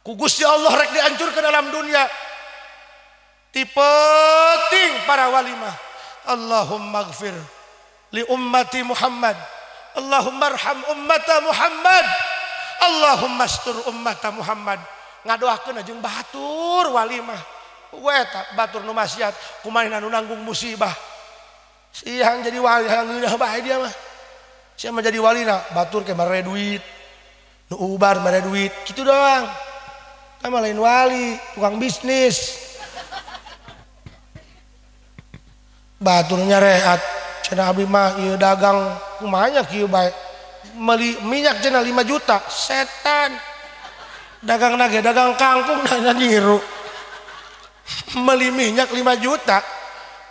Ku Gusti Allah rek dihancurkan dalam dunia. Tipeting para wali mah. Allahumma gfir li ummati Muhammad. Allahumma arham ummata Muhammad. Allahumma astur ummata Muhammad. Ngadoakeun jeung batur wali mah. We eta batur nu maksiat kumaha anu nanggung musibah. Siang jadi wali alhamdulillah bae dia mah. Sia mah jadi walina batur ke mere duit. Nu ubar mere duit kitu doang. Kan lain wali, tukang bisnis. Baturnya rehat, cenah abdi mah ieu dagang kumaha kieu bae. Meuli minyak cenah 5 juta, setan. Dagang nage dagang kangkung nanya niru. Meuli minyak 5 juta,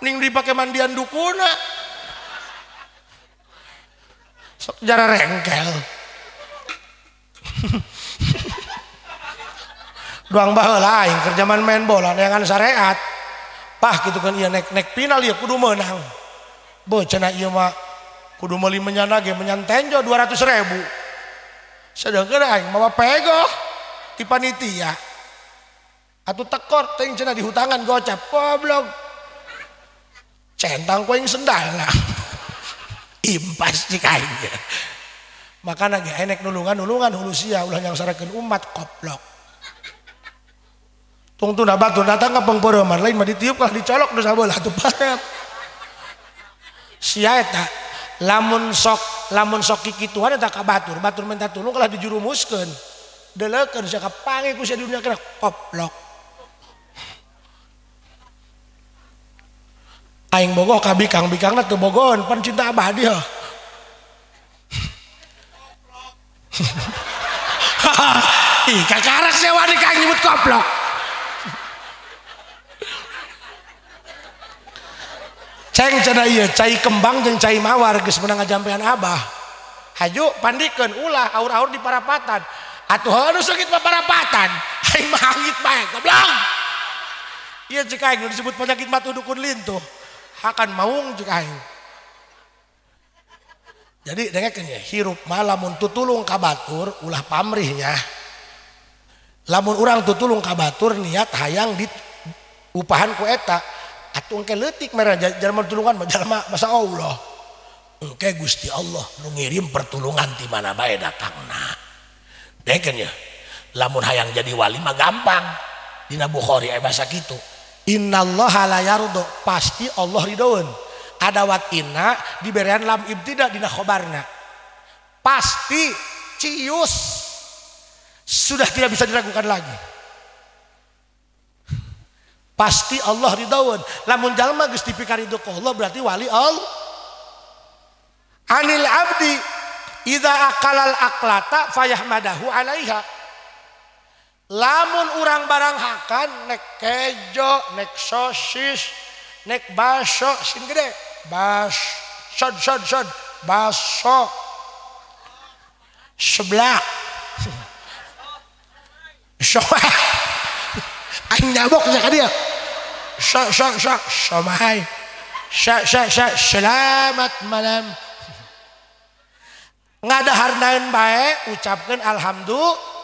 ning dipake mandian dukuna. Sok jara rengkel. Doang baheula aing keur zaman main bola neangan syariat. Pah gitu kan ieu nek final ieu kudu meunang. Beuh cenah ieu mah kudu meuli menyana ge menyan tenjo 200.000. Sedengkeun aing mawa pego ti panitia. Atuh tekor teuing cenah di hutangan gocap goblok. Centang kuing sendalna. Impas cik aing. Makana ge enek nulungan hulu sia ulah nyangsarekeun umat goblok. Tungtuna batur datang ke pengpeureumman lain mah ditiup lah dicolok nu sabelah atuh paret. Sia eta lamun sok kikituan eta ka batur minta tulung kalah dijurumuskeun. Deleukeun sia kapangi ku sia dunia kena goblok. Aing bogoh ka bikang-bikangna teu bogohon pan cinta abadi heuh. Ih kakarak sewa di kang nyebut goblok. Ceng cenah ieu cai kembang jeung cai mawar geus meunang ngajampean Abah. Haju pandikeun ulah aur-aur di parapatan. Atuh anu sakit mah parapatan. Aing mah hangit bae goblok. Ieu cek aing disebut penyakit mah dukun lintuh. Hakan maung cek aing. Jadi dengekeun ya, hirup mah lamun tutulung ka batur ulah pamrihnya. Lamun urang tutulung ka batur niat hayang di upahan ku eta. Atuh engke leutik merah jalma tulungan mah jalma masa Allah. Engke Gusti Allah nu ngirim pertulungan ti mana bae datangna. Dengekeun ya. Lamun hayang jadi wali mah gampang. Dina Bukhari aya basa kitu. Innallaha la yardo, pasti Allah ridhoeun. Ada wat inna diberian lam ibtida dina khobarna. Pasti cius sudah tidak bisa diragukan lagi. Pasti Allah ridhoeun. Lamun jalma geus dipikaridho ka Allah berarti wali Allah. Anil abdi idza akalal aklata fayahmadahu alaiha. Lamun urang barang hakan nek kejo, nek sosis, nek baso sin gede, shod baso seblak aing nyabok nya ka dia somai selamat malam ngadaharnaeun bae ucapkeun alhamdulillah.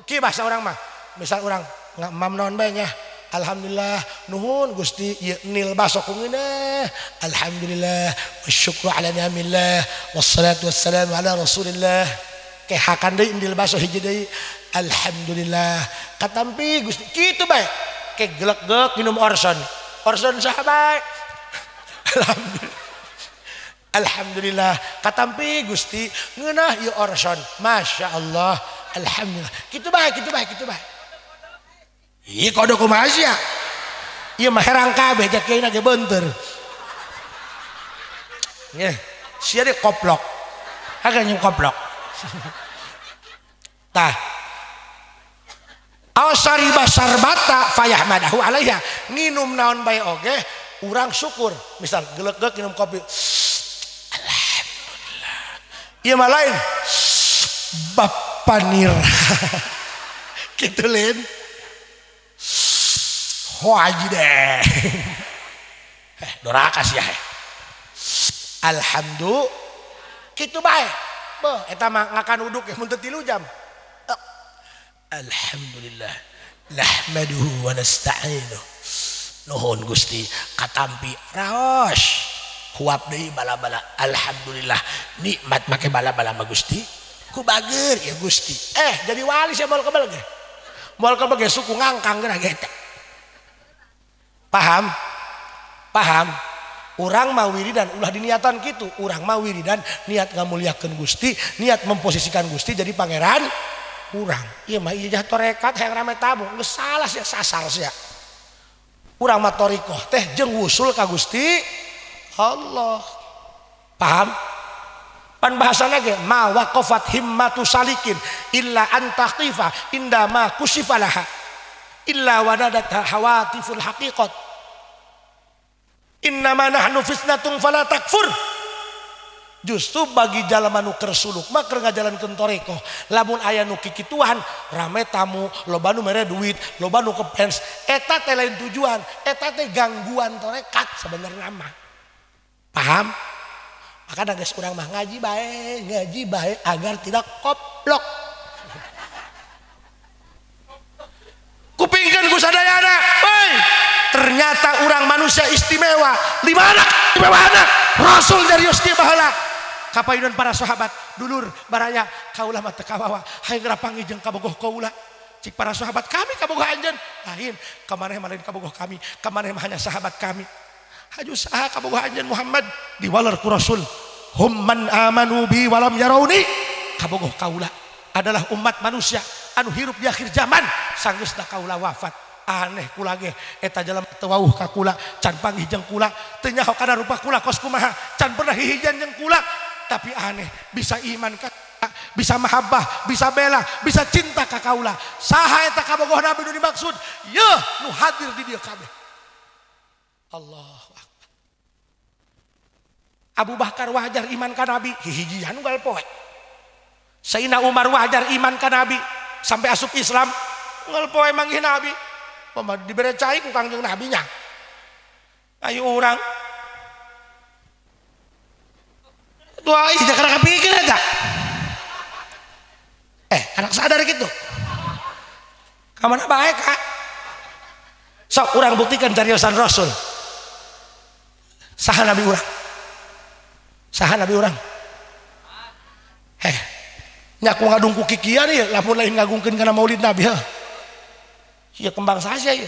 Ki bahasa orang mah misal orang mamnon bae nya alhamdulillah nuhun Gusti ieu nil baso kungeunah alhamdulillah wasyukru ala ni'amillah wassalatu wassalamu ala rasulillah ke hakan deui indil baso hiji deui alhamdulillah katampi Gusti kitu bae ke geleg-geleg minum orson saha bae alhamdulillah alhamdulillah katampi Gusti ngeunah ieu orson masyaallah alhamdulillah kitu bae ieu kodok kumaha sia ieu mah herang kabeh jak kieu ge beunteur nya sia de koplok haganya koplok tah awsari basar bata fayahmadahu alaiha nginum naon bae oge urang syukur misal geleg-geleg minum kopi alhamdulillah ieu mah lain bapanir gitu lin haji deh doraka sia alhamdulillah kitu bae beuh eta mah ngakan uduk mun teu 3 jam alhamdulillah nahmaduhu wa nasta'inuh nuhun Gusti katampi raos huap deui bala-bala alhamdulillah nikmat make bala-bala mah Gusti ku bager ya Gusti jadi wali sia moal kabel ge suku ngangkang geuna ge eta paham urang mah wiridan ulah diniatan kitu urang mah wiridan niat ngamuliakeun Gusti niat memposisikan Gusti jadi pangeran urang ieu mah ijazah torekat hayang rame tamu geus salah sia sasar sia urang mah thariqah teh jeung wusul ka Gusti Allah paham pan bahasana ge ma waqafat himmatu salikin illa antaqifa inda ma kusifalaha illa wadadat hawatiful haqiqat innama nahnu fitnatun fala takfur justru bagi jalma nu keur suluk mah keur ngajalankeun thariqah lamun aya nu kikituan rame tamu loba nu mere duit loba nu kepens eta teh lain tujuan eta teh gangguan tarekat sabenerna mah paham maka da geus urang mah ngaji bae agar tidak koplok kupingkeun ku sadayana ternyata urang manusia istimewa di mana istimewana Rasul dari Gusti baheula kapayunan para sahabat dulur baraya kaulah mah teu kawawa hayang rapangi jeung kabogoh kaula cik para sahabat kami kabogoh anjeun lain kamaneh mah lain kabogoh kami kamaneh mah hanya sahabat kami haju saha kabogoh anjeun Muhammad diwaler ku Rasul hum man amanu bi walam yarawni kabogoh kaula adalah umat manusia anu hirup di akhir zaman sanggeusna kaula wafat aneh kula ge eta jalema teu wauh ka kula can panggih jeung kula teu nyaho kana rupa kula kos kumaha can pernah hihijan jeung kula tapi aneh bisa iman ka bisa mahabbah bisa bela bisa cinta ka kaula saha eta kabogoh nabi nu dimaksud yeuh nu hadir di dieu kabeh Allahu akbar Abu Bakar wajar iman ka Nabi hijian unggal poe. Sayyidina Umar wajar iman ka Nabi sampai asup Islam unggal poe manggih Nabi. Pama diberecai ku Kangjeng Nabi nya. Ayo orang tua isi jakar kepikir aja. Anak sadar gitu. Kamana baik kak. Sok orang buktikan cariosan Rasul. Saha Nabi orang. Saha Nabi orang. Nyaku ngadung ku kikian ya, lamun lain ngagungkeun kana maulid Nabi ya. Ya kembang saja ya.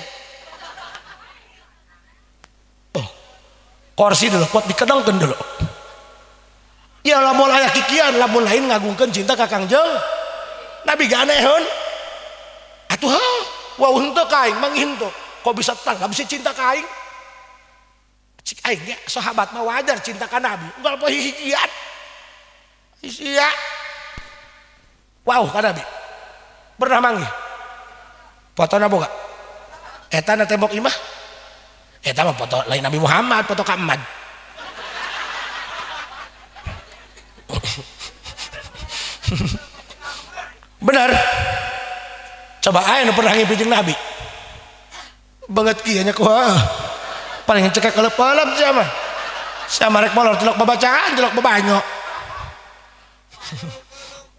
Oh. Kursi dulu kuat dikedengkeun dulu. Ya lamun aya kikian, lamun lain ngagungkeun cinta ka Kangjeng Nabi ganehun. Atuh wah henteu ka aing mangin teu. Kok bisa tanggap bisa cinta ka aing? Cik aing ge sahabat mah wajar cinta ka Nabi. Unggal poe hijian. Sia. Wow ka Nabi. Pernah manggih. Fotona boga. Eta na tembok imah. Eta mah foto lain Nabi Muhammad, foto ka Ahmad. Benar. Coba aja nu pernah ngimpi jeung Nabi. Banget kieu nya kuah. Paling cekek kelep-kelep siapa? Siapa rek molor jelok babacaan, jelok babanyo.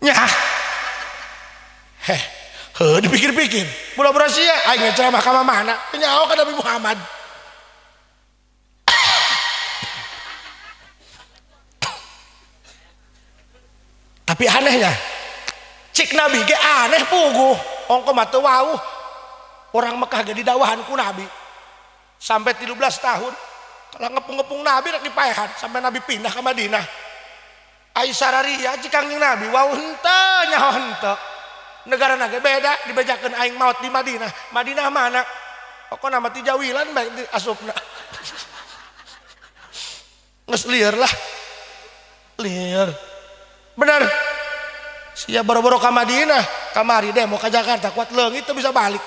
Nyah. Dipikir-pikir. Pura-pura sia aing ceramah ka mana? Nyaho ka Nabi Muhammad. Tapi anehnya cik Nabi ge aneh puguh ongko mah teu wauh orang Mekah ge didawahan ku Nabi sampai 13 tahun kalau ngepung-ngepung Nabi rek dipaehan sampai Nabi pindah ke Madinah. Aisyah raria cik Kangjeng Nabi wauh henteu nyaho henteu negara ge beda dibejakeun aing maot di Madinah. Madinah mana pokona mah ti jawilan bae di asupna geus lieur lah lieur benar. Sia boro-boro ka Madinah, kamari deh mau ke Jakarta kuat leungit itu bisa balik.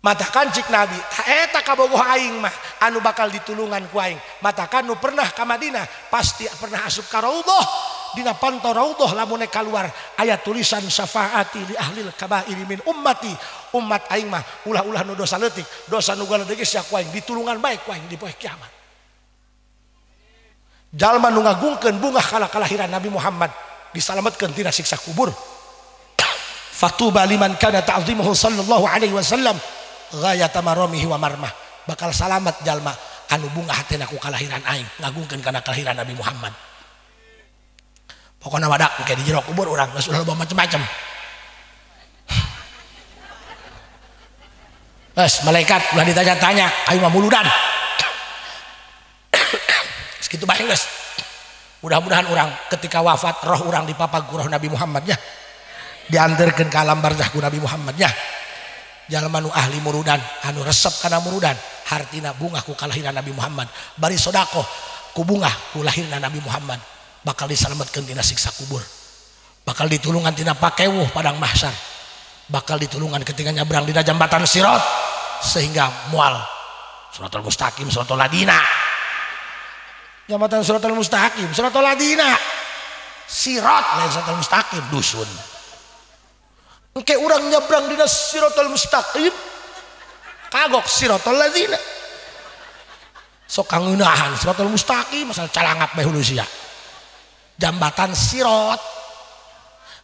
Matakan cik Nabi, eta kabogoh aing mah anu bakal ditulungan ku aing. Matakan nu pernah ka Madinah pasti pernah asup ka raudhah. Dina pantau raudhah lamun keluar aya tulisan syafaati li ahlil kabairi min ummati. Umat aing mah ulah-ulah nu dosa leutik, dosa nu galedege sia ku aing ditulungan bae ku aing di poe kiamat. Jalma nu ngagungkeun bunga kalahiran Nabi Muhammad disalametkeun tina siksa kubur. Fatuba liman kana ta'zimuhu sallallahu alaihi wasallam ghayata maramihi wa marmah. Bakal salamet jalma anu bunga hatena ku kalahiran aing ngagungkeun kana kalahiran Nabi Muhammad. Pokona wadak engke di jero kubur urang geus ulah loba macem-macem. Malaikat ulah ditanya-tanya aing mah muludan. Segitu baik guys. Mudah-mudahan orang ketika wafat roh orang dipapag roh Nabi Muhammadnya diantarkan ke alam barzah ku Nabi Muhammadnya. Jalma nu ahli murudan anu resep kana murudan hartina bunga ku kalahiran Nabi Muhammad bari sodako ku bunga ku lahirna Nabi Muhammad bakal diselamatkeun tina siksa kubur, bakal ditulungan tina pakewuh padang mahsyar, bakal ditulungan ketika nyabrang dina jambatan Sirat sehingga mual Siratal Mustaqim Siratal Ladina. Jambatan Siratal Mustaqim, Siratal Ladina, Sirat lain Siratal Mustaqim dusun. Engke urang nyabrang dina Siratal Mustaqim, kagok Siratal Ladina. Sok kangeunahan Siratal Mustaqim asal calangap bae hulu sia. Jambatan Sirat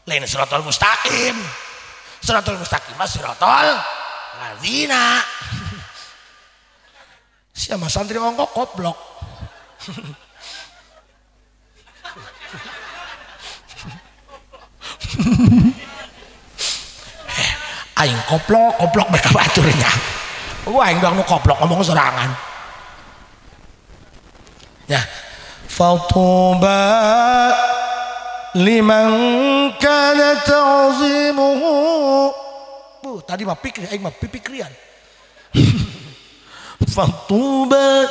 lain Siratal Mustaqim. Siratal Mustaqim mah Siratal Ladina. Sia mah santri ongkok goblok. Aing koplok mereka baturnya. Aing doang nu koplok ngomong serangan. Ya. Fatuba liman kana ta'zimuhu. Tadi mah pikir aing mah pipikrian. Fatuba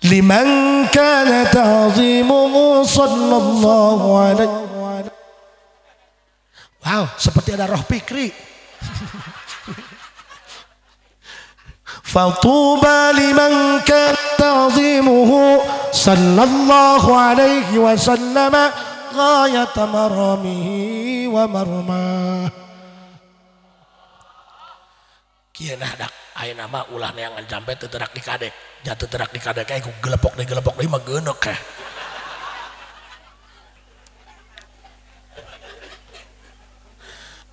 liman kana ta'zimuhu sallallahu alaihi. Wow, seperti ada roh pikri. فطوبى لمن كان تعظيمه صلى الله عليه وسلم غاية مرامه ومرماه. Kieu nah dak ayeuna mah ulah neangan jampe teu terak dikadek. Jatuh terak dikadek ku gelepok deui mah geuneuk heh.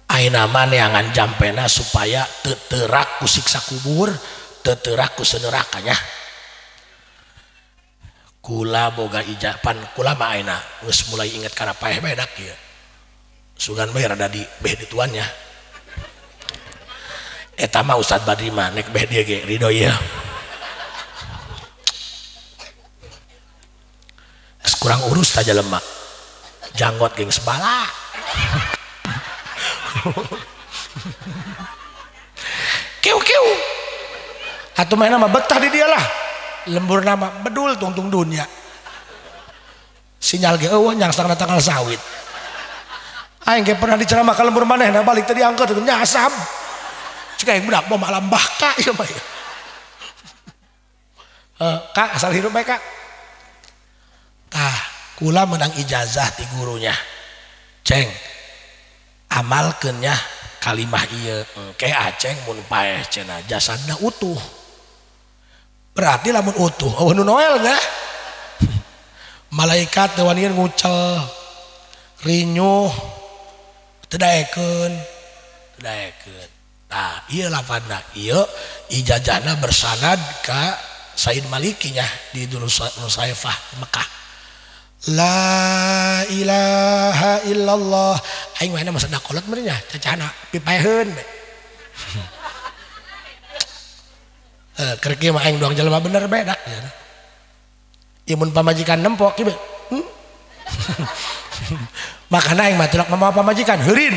Ayeuna mah neangan jampena supaya teu terak ku siksa kubur, teu terak ku seneraka nya. Kula boga ijapan kula mah ayeuna geus mulai inget kana paeh bae dak ieu. Sugan bae rada di beh dituannya. Eta mah Ustad Badri mah nek beh dia ge ridho ieu. Geus kurang urus ta jelema. Janggot geng sebala. Kiu. Atuh maena mah betah di dia lah. Lembur nama bedul tungtung dunia. Sinyal ge eueuh nyangsang tanggal sawit. Aing ge pernah diceramah ka lembur manehna balik teh diangkat dengan nyasam. Cik aing budak mau malam baka ieu mah. Kak asal hirup bae Kak. Tah, kula menang ijazah ti gurunya. Ceng. Amalkeun nya kalimah ieu engke aceng mun paeh cenah jasadna utuh. Berarti lamun utuh eueuh nu noel nya. Malaikat teu wani ngucel rinyuh teu daekeun. Nah, ieu lafadna ieu ijazahna bersanad ka Said Maliki nya di Nusaifah Mekah. La ilaha illallah. Aing mah masa dakolot meureun nya cacana pipaeheun be. Keur kieu mah aing doang jelema bener beda. Ieu mun pamajikan nempok kieu. Makana aing mah teu mamawa pamajikan heurin.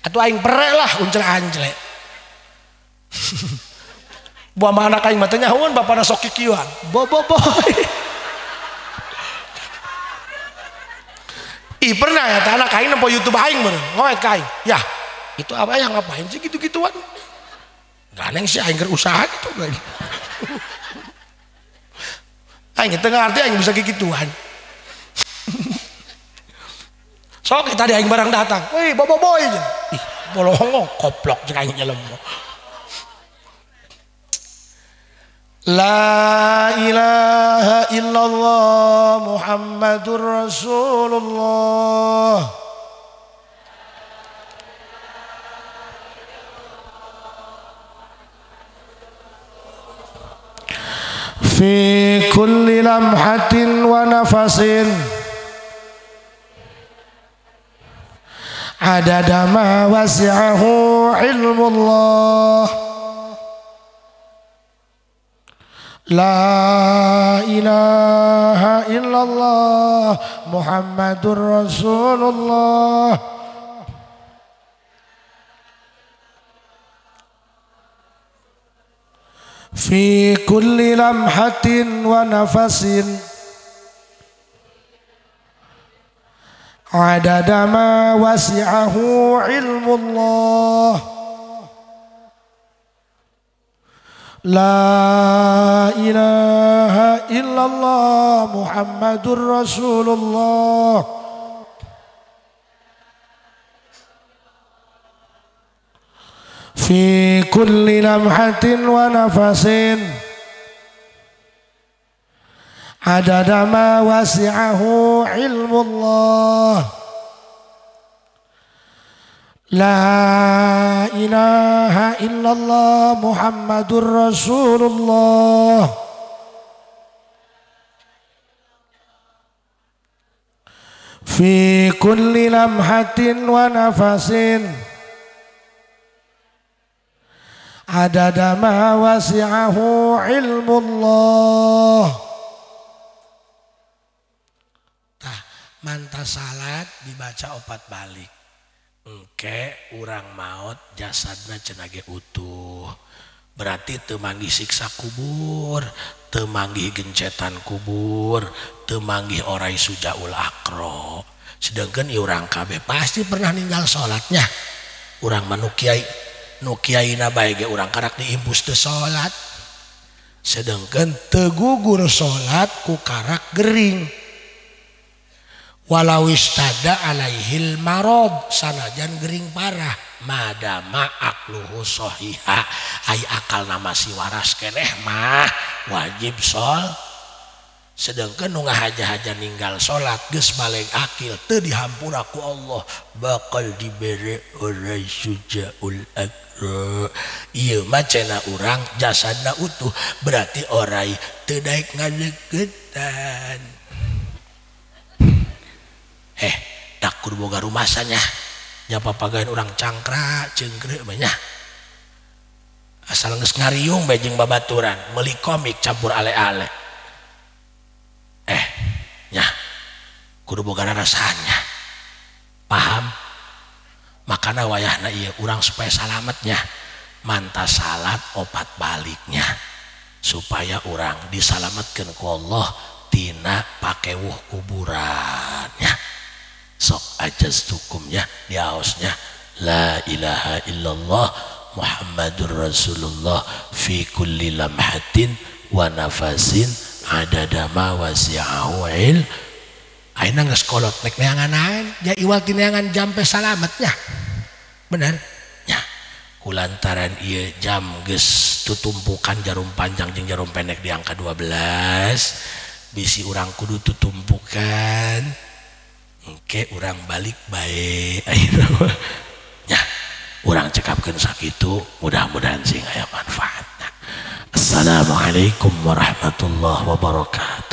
Atuh aing pere lah uncel-ancel. Buah mah anak aing mah teh nyahoeun bapana sok kikieuan. Boy. Ih pernah ya anak aing nempo YouTube aing meureun ngoet ka aing. Yah, itu apa yang ngapain sih gitu-gituan? Ganeng sih aing keur usaha gitu kan. Aing teu ngarti aing bisa gituan. Sok tadi aing barang datang. Wih, boy. Ih, bolong koplok jeung aing nyelem. La ilaha illallah Muhammadur Rasulullah. Fi kulli lamhatin wa nafasin adada ma wasi'ahu ilmullah. La ilaha illallah Muhammadur Rasulullah. Fi kulli lamhatin wa nafasin adada ma wasi'ahu ilmullah. La ilaha illallah Muhammadur Rasulullah. Fi kulli lamhatin wa nafasin adada ma wasi'ahu ilmullah. La ilaha illallah Muhammadur Rasulullah. Fi kulli lamhatin wa nafasin adada ma wasi'ahu ilmullah. Tah, manta salat dibaca opat balik. Engke urang maot jasadna cenah ge utuh. Berarti teu manggih siksa kubur, teu manggih gencetan kubur, teu manggih orai sujaul akro. Sedangkan ieu urang kabeh pasti pernah ninggal salatnya. Urang manu kiai nu kiaina bae ge urang karak diimpus teu salat sedangkan tegugur salat ku karak gering walau istada alaihil marad sanajan gering parah madama akluhu sahiha ai akal nama si waras keneh mah wajib sedangkan nu ngahaja-haja ninggal salat geus balik akil teu dihampura ku Allah bakal dibere orai sujaul akra ieu mah cenah urang jasadna utuh berarti orai teu daek ngadeukeutan dak kudu boga rumasanya nya papagaeun urang cangkra ceungkreu mah nya asal geus ngariung bae jeung babaturan meuli komik campur ale-ale nya kudu boga rasanya paham makana wayahna ieu urang supaya salametnya manta salat opat baliknya supaya urang disalametkeun ku Allah tina pakewuh kuburannya sok ajaz tukumnya diaosnya la ilaha illallah Muhammadur Rasulullah fi kulli lamhatin wa nafasin adada ma wasi'ahu il ayeuna geus kolot nek neangan ja iwal ti neangan jampe salametnya bener nya kulantaran ieu jam geus tutumpukan jarum panjang jeung jarum pendek di angka 12 bisi urang kudu tutumpukan engke urang balik bae ayeuna nya urang cekapkeun sakitu mudah-mudahan sing aya manfaatna. Assalamualaikum warahmatullahi wabarakatuh.